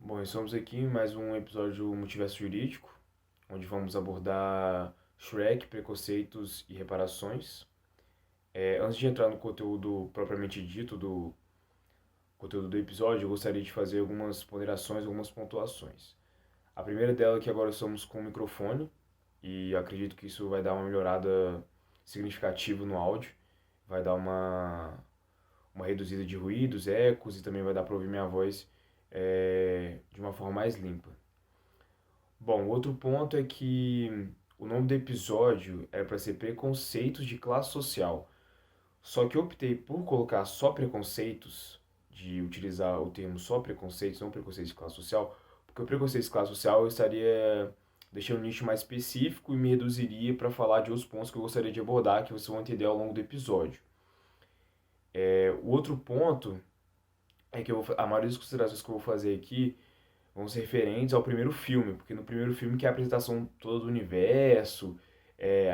Bom, estamos aqui em mais um episódio do Multiverso Jurídico, onde vamos abordar Shrek, preconceitos e reparações. Antes de entrar no conteúdo propriamente dito do conteúdo do episódio, eu gostaria de fazer algumas ponderações, algumas pontuações. A primeira dela é que agora estamos com o microfone e acredito que isso vai dar uma melhorada significativa no áudio, vai dar uma reduzida de ruídos, ecos e também vai dar para ouvir minha voz de uma forma mais limpa. Bom, outro ponto é que o nome do episódio era para ser Preconceitos de Classe Social. Só que eu optei por colocar só preconceitos, de utilizar o termo só preconceitos, não preconceitos de classe social, porque o preconceito de classe social eu estaria deixando um nicho mais específico e me reduziria para falar de outros pontos que eu gostaria de abordar, que vocês vão entender ao longo do episódio. O outro ponto é que a maioria das considerações que eu vou fazer aqui vão ser referentes ao primeiro filme, porque no primeiro filme que é a apresentação toda do universo,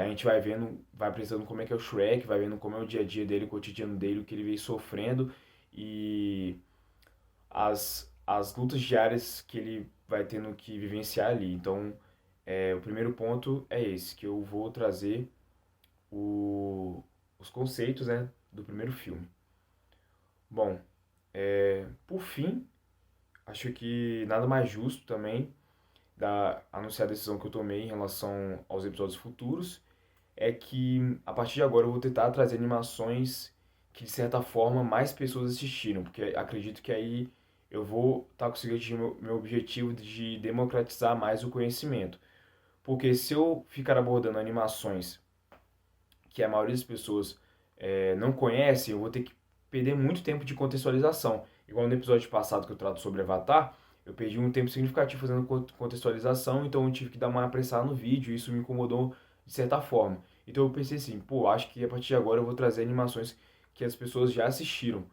a gente vai vendo, vai apresentando como é que é o Shrek, vai vendo como é o dia a dia dele, o cotidiano dele, o que ele vem sofrendo e as lutas diárias que ele vai tendo que vivenciar ali. Então, o primeiro ponto é esse, que eu vou trazer os conceitos, né, do primeiro filme. Bom, por fim, acho que nada mais justo também anunciar a decisão que eu tomei em relação aos episódios futuros, é que a partir de agora eu vou tentar trazer animações que de certa forma mais pessoas assistiram, porque acredito que aí eu vou estar conseguindo atingir meu objetivo de democratizar mais o conhecimento. Porque se eu ficar abordando animações que a maioria das pessoas não conhece, eu vou ter que perder muito tempo de contextualização. Igual no episódio passado que eu trato sobre Avatar, eu perdi um tempo significativo fazendo contextualização, então eu tive que dar uma apressada no vídeo, e isso me incomodou de certa forma. Então eu pensei assim, pô, acho que a partir de agora eu vou trazer animações que as pessoas já assistiram.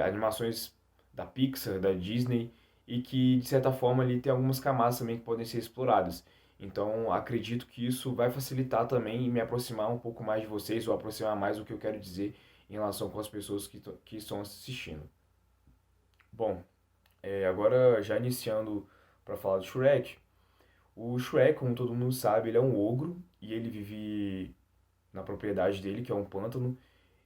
Animações da Pixar, da Disney, e que de certa forma ali tem algumas camadas também que podem ser exploradas. Então, acredito que isso vai facilitar também e me aproximar um pouco mais de vocês, ou aproximar mais do que eu quero dizer em relação com as pessoas que estão assistindo. Bom, agora já iniciando para falar do Shrek. O Shrek, como todo mundo sabe, ele é um ogro e ele vive na propriedade dele, que é um pântano,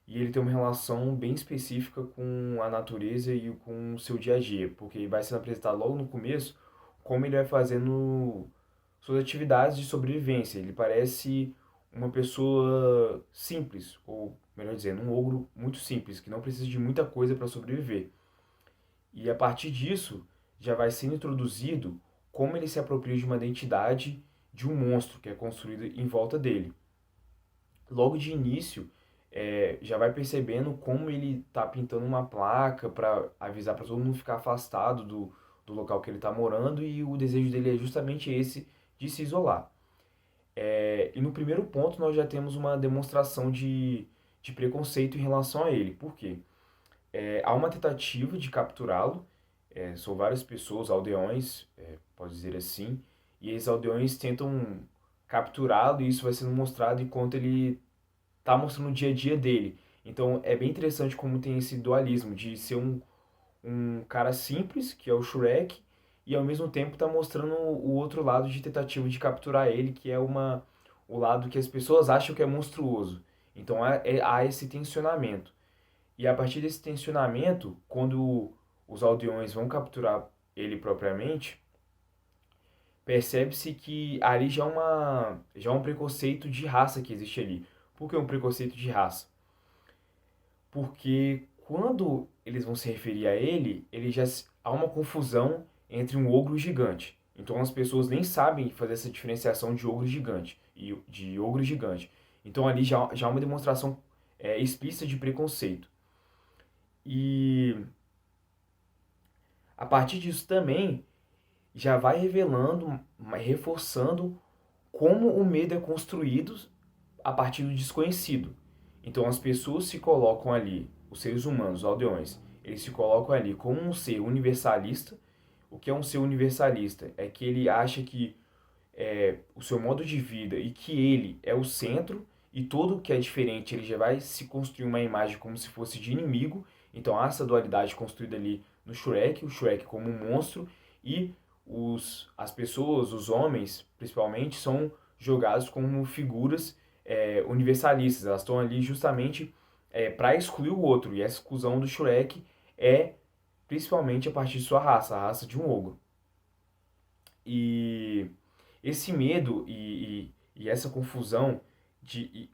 e ele tem uma relação bem específica com a natureza e com o seu dia a dia, porque vai sendo apresentado logo no começo como ele vai fazendo suas atividades de sobrevivência. Ele parece uma pessoa simples, ou melhor dizendo, um ogro muito simples, que não precisa de muita coisa para sobreviver. E a partir disso, já vai sendo introduzido como ele se apropria de uma identidade de um monstro que é construído em volta dele. Logo de início, já vai percebendo como ele está pintando uma placa para avisar para todo mundo ficar afastado do local que ele está morando, e o desejo dele é justamente esse, de se isolar. E no primeiro ponto nós já temos uma demonstração de preconceito em relação a ele. Por quê? Há uma tentativa de capturá-lo, são várias pessoas, aldeões, pode dizer assim, e esses aldeões tentam capturá-lo, e isso vai sendo mostrado enquanto ele está mostrando o dia a dia dele. Então é bem interessante como tem esse dualismo de ser um cara simples, que é o Shrek, e ao mesmo tempo está mostrando o outro lado de tentativa de capturar ele, que é o lado que as pessoas acham que é monstruoso. Então há esse tensionamento. E a partir desse tensionamento, quando os aldeões vão capturar ele propriamente, percebe-se que ali já é um preconceito de raça que existe ali. Por que um preconceito de raça? Porque quando eles vão se referir a ele, há uma confusão entre um ogro gigante. Então as pessoas nem sabem fazer essa diferenciação de ogro gigante e de ogro gigante. Então ali já há uma demonstração explícita de preconceito. E a partir disso também já vai revelando, reforçando como o medo é construído a partir do desconhecido. Então as pessoas se colocam ali, os seres humanos, os aldeões, eles se colocam ali como um ser universalista. O que é um ser universalista? É que ele acha que o seu modo de vida e que ele é o centro, e tudo que é diferente ele já vai se construir uma imagem como se fosse de inimigo. Então há essa dualidade construída ali no Shrek, o Shrek como um monstro e as pessoas, os homens principalmente, são jogados como figuras universalistas. Elas estão ali justamente para excluir o outro. E essa exclusão do Shrek é principalmente a partir de sua raça, a raça de um ogro. E esse medo e essa confusão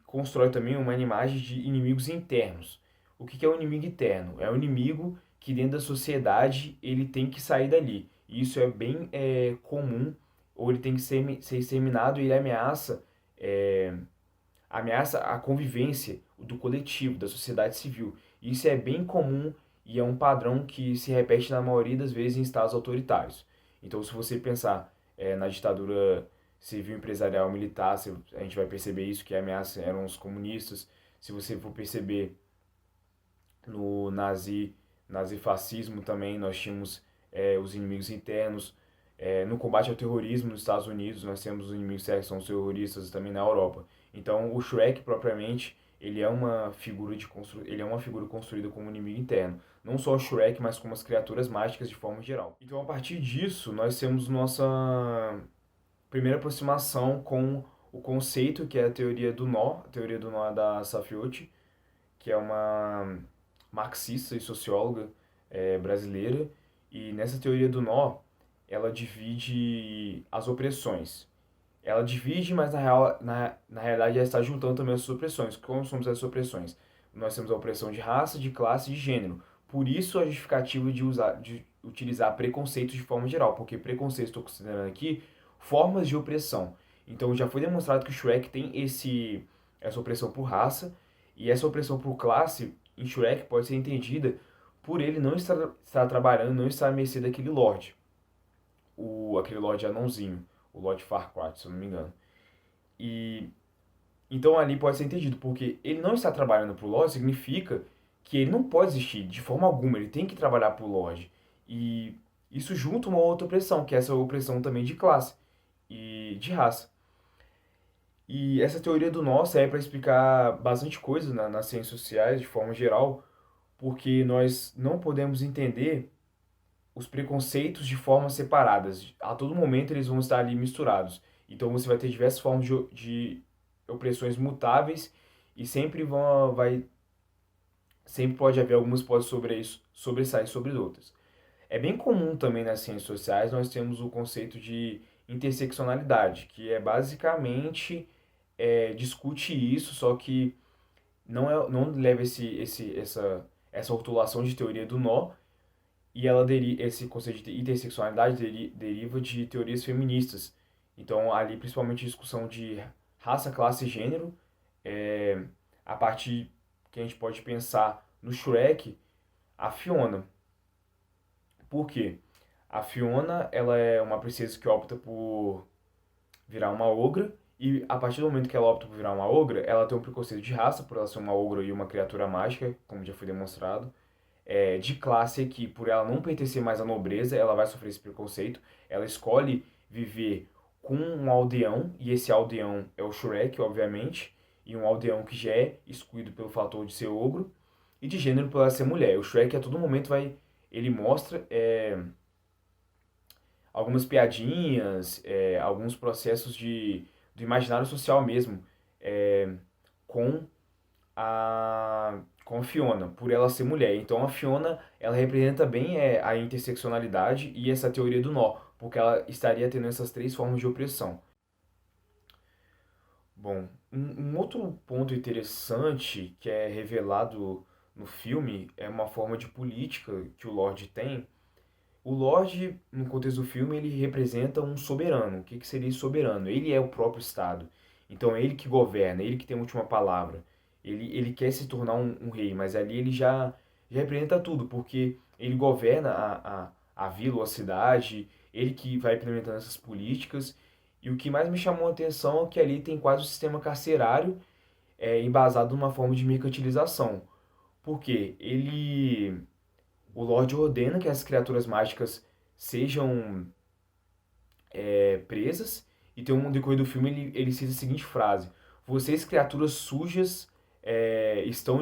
constrói também uma imagem de inimigos internos. O que é um inimigo interno? É um inimigo que dentro da sociedade ele tem que sair dali. E isso é bem comum, ou ele tem que ser exterminado e ele é, ameaça a convivência do coletivo, da sociedade civil. Isso é bem comum e é um padrão que se repete na maioria das vezes em estados autoritários. Então, se você pensar na ditadura civil, empresarial, militar, a gente vai perceber isso, que a ameaça eram os comunistas. Se você for perceber no nazifascismo também, nós tínhamos os inimigos internos. No combate ao terrorismo nos Estados Unidos, nós temos os inimigos que são os terroristas também na Europa. Então, o Shrek, propriamente, ele é uma figura construída como inimigo interno. Não só o Shrek, mas como as criaturas mágicas de forma geral. Então, a partir disso, nós temos nossa primeira aproximação com o conceito que é a teoria do nó. A teoria do nó é da Safiotti, que é uma marxista e socióloga brasileira. E nessa teoria do nó, ela divide as opressões. Ela divide, mas na realidade ela está juntando também as opressões. Como somos as opressões? Nós temos a opressão de raça, de classe e de gênero. Por isso a justificativa de utilizar preconceitos de forma geral, porque preconceito estou considerando aqui formas de opressão. Então já foi demonstrado que o Shrek tem essa opressão por raça, e essa opressão por classe em Shrek pode ser entendida por ele não estar trabalhando, não estar à mercê daquele Lorde. Aquele Lorde anãozinho, o Lord Farquaad, se eu não me engano. E então ali pode ser entendido, porque ele não está trabalhando para o Lorde significa que ele não pode existir de forma alguma, ele tem que trabalhar para o Lorde. E isso junta uma outra opressão, que é essa opressão também de classe e de raça. E essa teoria do nó serve para explicar bastante coisa nas ciências sociais, de forma geral, porque nós não podemos entender os preconceitos de formas separadas. A todo momento eles vão estar ali misturados. Então você vai ter diversas formas de opressões mutáveis e sempre pode haver algumas que podem sobressair sobre outras. É bem comum também nas ciências sociais nós temos o conceito de interseccionalidade, que é basicamente discute isso, só que não leva essa rotulação de teoria do nó, e esse conceito de interseccionalidade deriva de teorias feministas. Então, ali, principalmente, discussão de raça, classe e gênero, a partir que a gente pode pensar no Shrek, a Fiona. Por quê? A Fiona, ela é uma princesa que opta por virar uma ogra, e a partir do momento que ela opta por virar uma ogra, ela tem um preconceito de raça, por ela ser uma ogra e uma criatura mágica, como já foi demonstrado. De classe que, por ela não pertencer mais à nobreza, ela vai sofrer esse preconceito. Ela escolhe viver com um aldeão, e esse aldeão é o Shrek, obviamente, e um aldeão que já é excluído pelo fator de ser ogro, e de gênero por ela ser mulher. O Shrek a todo momento ele mostra algumas piadinhas, alguns processos do imaginário social mesmo, com com a Fiona, por ela ser mulher. Então a Fiona, ela representa bem a interseccionalidade e essa teoria do nó, porque ela estaria tendo essas três formas de opressão. Bom, um outro ponto interessante que é revelado no filme é uma forma de política que o Lorde tem. O Lorde, no contexto do filme, ele representa um soberano. O que seria soberano? Ele é o próprio Estado. Então é ele que governa, é ele que tem a última palavra. Ele quer se tornar um rei, mas ali ele já representa tudo, porque ele governa a vila ou a cidade, ele que vai implementando essas políticas. E o que mais me chamou a atenção é que ali tem quase um sistema carcerário embasado numa forma de mercantilização. Porque o Lorde ordena que as criaturas mágicas sejam presas, e tem um decorrer do filme ele cita a seguinte frase: vocês, criaturas sujas, estão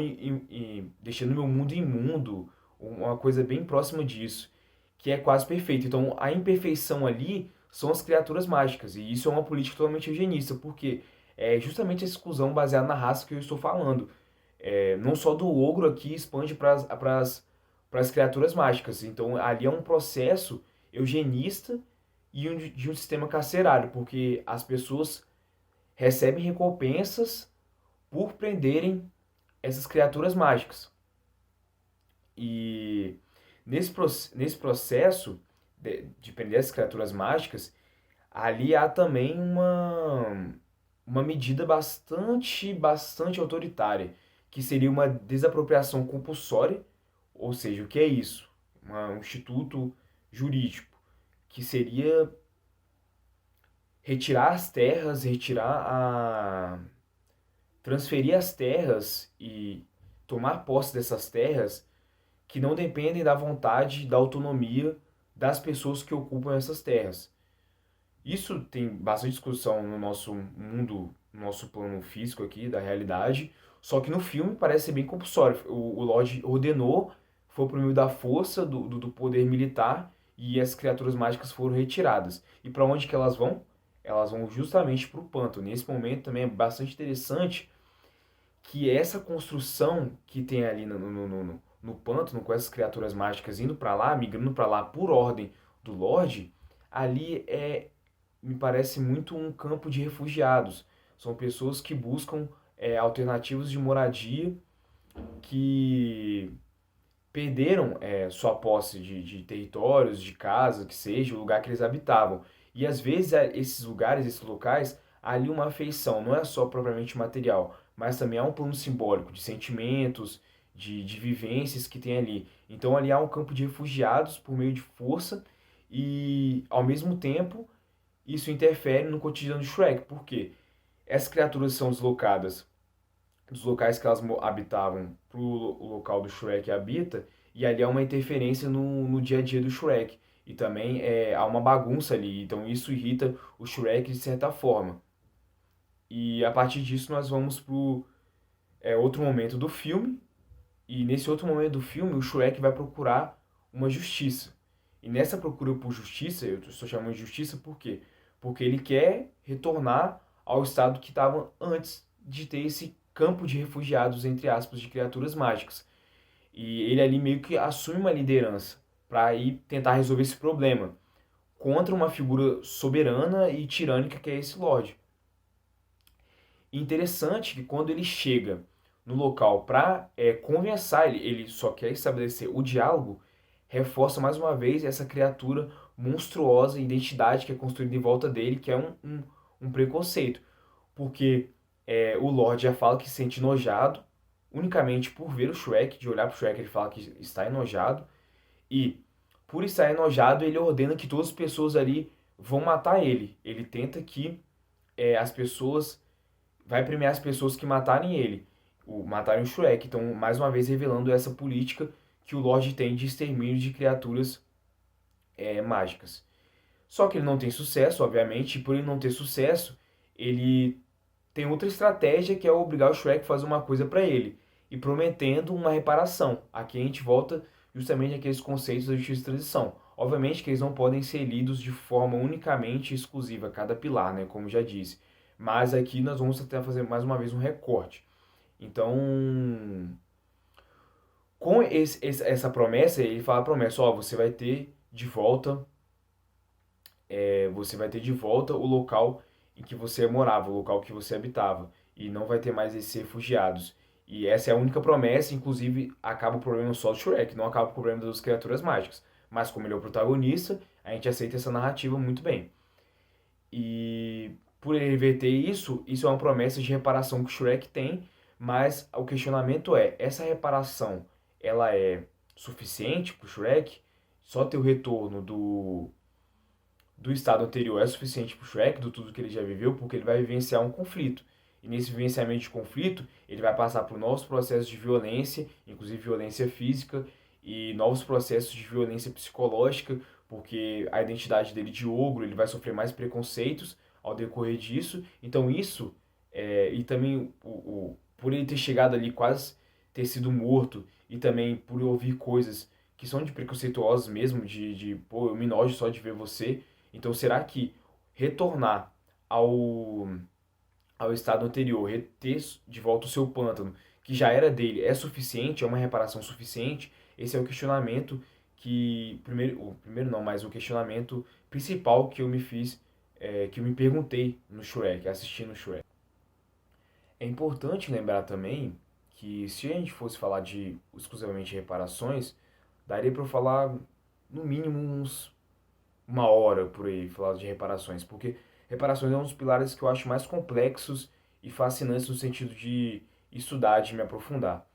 deixando meu mundo imundo, uma coisa bem próxima disso, que é quase perfeito. Então, a imperfeição ali são as criaturas mágicas, e isso é uma política totalmente eugenista, porque é justamente essa exclusão baseada na raça que eu estou falando. Não só do ogro aqui expande para as criaturas mágicas. Então, ali é um processo eugenista e de um sistema carcerário, porque as pessoas recebem recompensas por prenderem essas criaturas mágicas. E nesse processo de prender essas criaturas mágicas, ali há também uma medida bastante autoritária, que seria uma desapropriação compulsória, ou seja, o que é isso? Um instituto jurídico, que seria retirar as terras, transferir as terras e tomar posse dessas terras que não dependem da vontade, da autonomia das pessoas que ocupam essas terras. Isso tem bastante discussão no nosso mundo, no nosso plano físico aqui, da realidade, só que no filme parece ser bem compulsório. O Lorde ordenou, foi por meio da força, do poder militar, e as criaturas mágicas foram retiradas. E para onde que elas vão? Elas vão justamente para o pântano. Nesse momento também é bastante interessante que essa construção que tem ali no pântano, com essas criaturas mágicas indo para lá, migrando para lá por ordem do Lorde, ali me parece muito um campo de refugiados. São pessoas que buscam alternativas de moradia, que perderam sua posse de territórios, de casa, que seja, o lugar que eles habitavam. E às vezes esses lugares, esses locais, há ali uma afeição, não é só propriamente material, mas também há um plano simbólico de sentimentos, de vivências que tem ali. Então ali há um campo de refugiados por meio de força e, ao mesmo tempo, isso interfere no cotidiano de Shrek. Por quê? Essas criaturas são deslocadas dos locais que elas habitavam para o local do Shrek habita, e ali há uma interferência no dia a dia do Shrek. E também há uma bagunça ali, então isso irrita o Shrek de certa forma. E a partir disso nós vamos para outro momento do filme, e nesse outro momento do filme o Shrek vai procurar uma justiça. E nessa procura por justiça, eu estou chamando de justiça por quê? Porque ele quer retornar ao estado que estava antes de ter esse campo de refugiados, entre aspas, de criaturas mágicas. E ele ali meio que assume uma liderança para ir tentar resolver esse problema contra uma figura soberana e tirânica que é esse Lorde. E interessante que quando ele chega no local para conversar, ele só quer estabelecer o diálogo, reforça mais uma vez essa criatura monstruosa, identidade que é construída em volta dele, que é um preconceito. Porque o Lorde já fala que se sente enojado, unicamente por ver o Shrek, de olhar para o Shrek ele fala que está enojado, e por estar enojado ele ordena que todas as pessoas ali vão matar ele. Ele tenta que as pessoas, vai premiar as pessoas que matarem ele, matarem o Shrek. Então, mais uma vez revelando essa política que o Lorde tem de extermínio de criaturas mágicas. Só que ele não tem sucesso, obviamente, e por ele não ter sucesso, ele tem outra estratégia que é obrigar o Shrek a fazer uma coisa para ele, e prometendo uma reparação. Aqui a gente volta justamente àqueles conceitos da justiça de transição. Obviamente que eles não podem ser lidos de forma unicamente exclusiva, cada pilar, né, como já disse. Mas aqui nós vamos tentar fazer mais uma vez um recorte. Então, com essa promessa, ele fala a promessa, ó, você vai ter de volta o local em que você morava, o local que você habitava, e não vai ter mais esses refugiados. E essa é a única promessa, inclusive acaba o problema só do Shrek, não acaba o problema das criaturas mágicas. Mas como ele é o protagonista, a gente aceita essa narrativa muito bem. E por ele reverter isso, isso é uma promessa de reparação que o Shrek tem, mas o questionamento é, essa reparação, ela é suficiente para o Shrek? Só ter o retorno do estado anterior é suficiente para o Shrek, do tudo que ele já viveu, porque ele vai vivenciar um conflito. E nesse vivenciamento de conflito, ele vai passar por novos processos de violência, inclusive violência física, e novos processos de violência psicológica, porque a identidade dele de ogro, ele vai sofrer mais preconceitos ao decorrer disso. Então isso, e também por ele ter chegado ali quase ter sido morto e também por eu ouvir coisas que são de preconceituosas mesmo, pô, eu me nojo só de ver você. Então será que retornar ao, ao estado anterior, ter de volta o seu pântano, que já era dele, é suficiente? É uma reparação suficiente? Esse é o questionamento que, o primeiro não, mas o questionamento principal que eu me fiz, que eu me perguntei no Shrek, assistindo o Shrek. É importante lembrar também que se a gente fosse falar de exclusivamente reparações, daria para eu falar no mínimo uma hora por aí, falar de reparações, porque reparações é um dos pilares que eu acho mais complexos e fascinantes no sentido de estudar, de me aprofundar.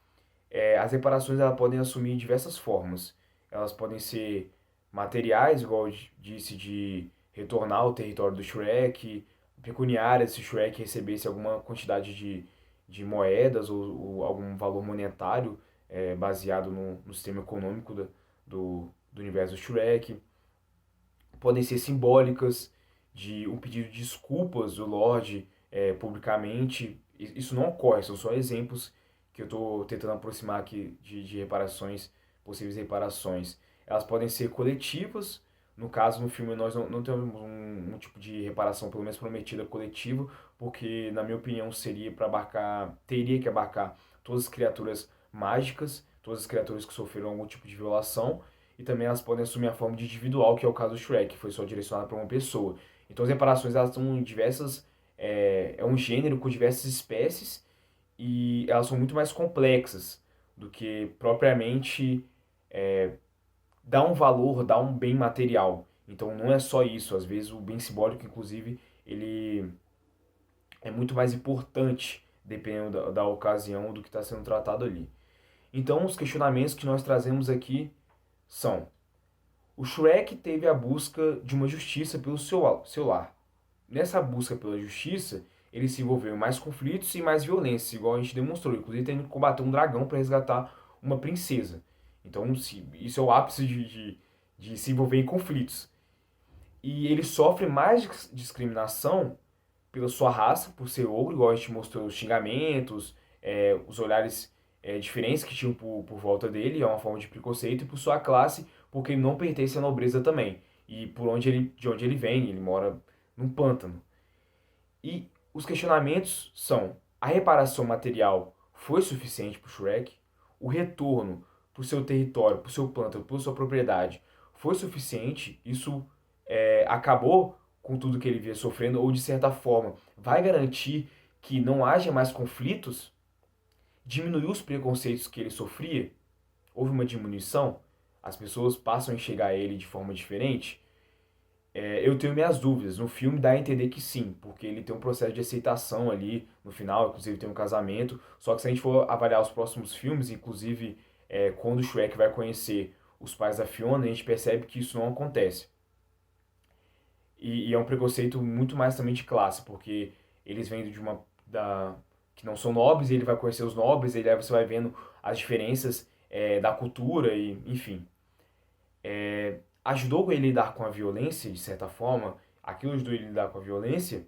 As reparações elas podem assumir diversas formas. Elas podem ser materiais, igual eu disse, de retornar ao território do Shrek, pecuniárias, se o Shrek recebesse alguma quantidade de moedas ou algum valor monetário baseado no sistema econômico do universo do Shrek. Podem ser simbólicas, de um pedido de desculpas do Lorde publicamente. Isso não ocorre, são só exemplos que eu estou tentando aproximar aqui de reparações, possíveis reparações. Elas podem ser coletivas, no caso no filme nós não temos um tipo de reparação, pelo menos prometida, coletiva, porque na minha opinião seria para abarcar, teria que abarcar todas as criaturas mágicas, todas as criaturas que sofreram algum tipo de violação, e também elas podem assumir a forma de individual, que é o caso do Shrek, que foi só direcionado para uma pessoa. Então as reparações elas estão em diversas, é um gênero com diversas espécies e elas são muito mais complexas do que propriamente dar um valor, dar um bem material. Então não é só isso, às vezes o bem simbólico, inclusive, ele é muito mais importante dependendo da ocasião do que está sendo tratado ali. Então os questionamentos que nós trazemos aqui são: o Shrek teve a busca de uma justiça pelo seu lar. Nessa busca pela justiça, ele se envolveu em mais conflitos e mais violência, igual a gente demonstrou, inclusive tendo que combater um dragão para resgatar uma princesa. Então, isso é o ápice de se envolver em conflitos. E ele sofre mais discriminação pela sua raça, por ser ogro, igual a gente mostrou os xingamentos, os olhares diferentes que tinham por volta dele, é uma forma de preconceito, e por sua classe, porque ele não pertence à nobreza também. E de onde ele vem, ele mora num pântano. E os questionamentos são: a reparação material foi suficiente para o Shrek? O retorno para o seu território, para o seu pântano, para sua propriedade foi suficiente? Isso acabou com tudo que ele via sofrendo? Ou de certa forma vai garantir que não haja mais conflitos? Diminuiu os preconceitos que ele sofria? Houve uma diminuição? As pessoas passam a enxergar ele de forma diferente? Eu tenho minhas dúvidas. No filme dá a entender que sim, porque ele tem um processo de aceitação ali no final, inclusive tem um casamento. Só que se a gente for avaliar os próximos filmes, inclusive quando o Shrek vai conhecer os pais da Fiona, a gente percebe que isso não acontece. E é um preconceito muito mais também de classe, porque eles vêm que não são nobres, e ele vai conhecer os nobres, e aí você vai vendo as diferenças da cultura, e enfim. Ajudou ele a lidar com a violência, de certa forma, aquilo ajudou ele a lidar com a violência.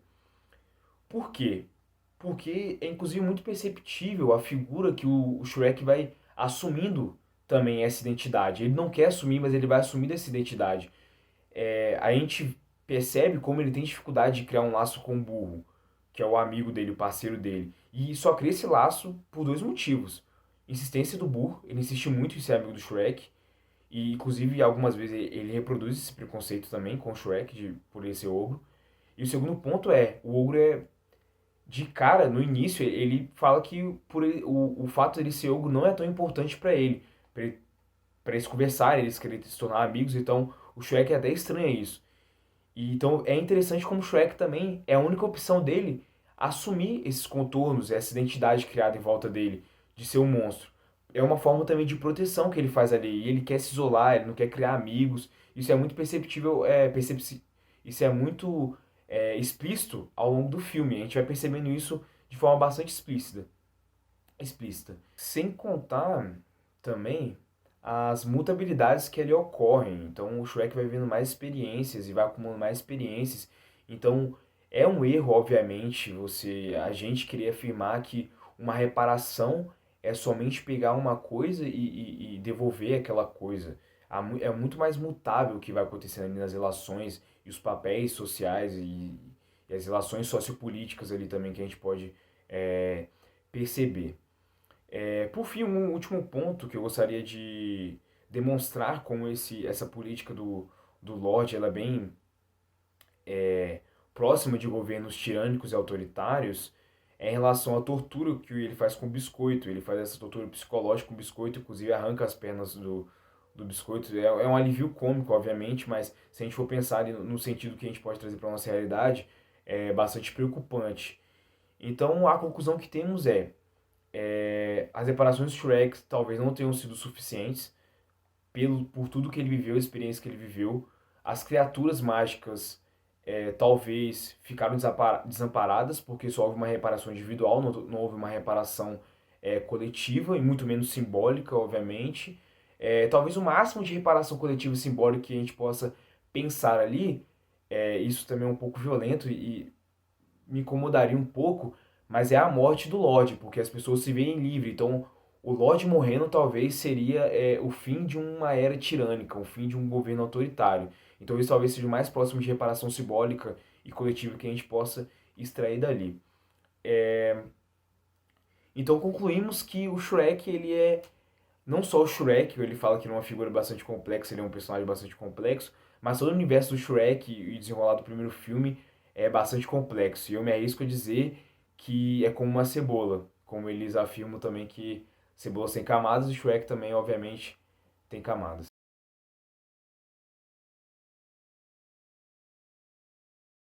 Por quê? Porque é inclusive muito perceptível a figura que o Shrek vai assumindo também essa identidade. Ele não quer assumir, mas ele vai assumindo essa identidade. A gente percebe como ele tem dificuldade de criar um laço com o burro, que é o amigo dele, o parceiro dele. E só cria esse laço por dois motivos. Insistência do burro, ele insiste muito em ser amigo do Shrek, e inclusive algumas vezes ele reproduz esse preconceito também com o Shrek por ele ser ogro. E o segundo ponto o ogro de cara, no início, ele fala que o fato de ele ser ogro não é tão importante para ele, pra eles conversarem, eles querem se tornar amigos, então o Shrek até estranha isso. E então é interessante como o Shrek também é a única opção dele assumir esses contornos, essa identidade criada em volta dele, de ser um monstro. É uma forma também de proteção que ele faz ali. E ele quer se isolar, ele não quer criar amigos. Isso é muito perceptível, isso é muito explícito ao longo do filme. A gente vai percebendo isso de forma bastante explícita. Sem contar também as mutabilidades que ali ocorrem. Então o Shrek vai vivendo mais experiências e vai acumulando mais experiências. Então é um erro, obviamente, a gente querer afirmar que uma reparação é somente pegar uma coisa e devolver aquela coisa. É muito mais mutável o que vai acontecendo ali nas relações e os papéis sociais e as relações sociopolíticas ali também que a gente pode é, perceber. Por fim, um último ponto que eu gostaria de demonstrar como essa política do Lorde ela é bem próxima de governos tirânicos e autoritários é em relação à tortura que ele faz com o biscoito. Ele faz essa tortura psicológica com o biscoito, inclusive arranca as pernas do biscoito. É um alívio cômico, obviamente, mas se a gente for pensar ali no sentido que a gente pode trazer para a nossa realidade, é bastante preocupante. Então, a conclusão que temos as reparações do Shrek talvez não tenham sido suficientes por tudo que ele viveu, a experiência que ele viveu. As criaturas mágicas talvez ficaram desamparadas porque só houve uma reparação individual, não houve uma reparação coletiva e muito menos simbólica, obviamente. Talvez o máximo de reparação coletiva e simbólica que a gente possa pensar ali, isso também é um pouco violento e me incomodaria um pouco, mas é a morte do Lorde, porque as pessoas se veem livres. Então, o Lorde morrendo talvez seria o fim de uma era tirânica, o fim de um governo autoritário. Então, isso talvez seja o mais próximo de reparação simbólica e coletiva que a gente possa extrair dali. Então, concluímos que o Shrek, ele é não só o Shrek, ele fala que ele é uma figura bastante complexa, ele é um personagem bastante complexo, mas todo o universo do Shrek e desenrolar do primeiro filme é bastante complexo. E eu me arrisco a dizer que é como uma cebola, como eles afirmam também que cebola tem camadas, e o Shrek também, obviamente, tem camadas.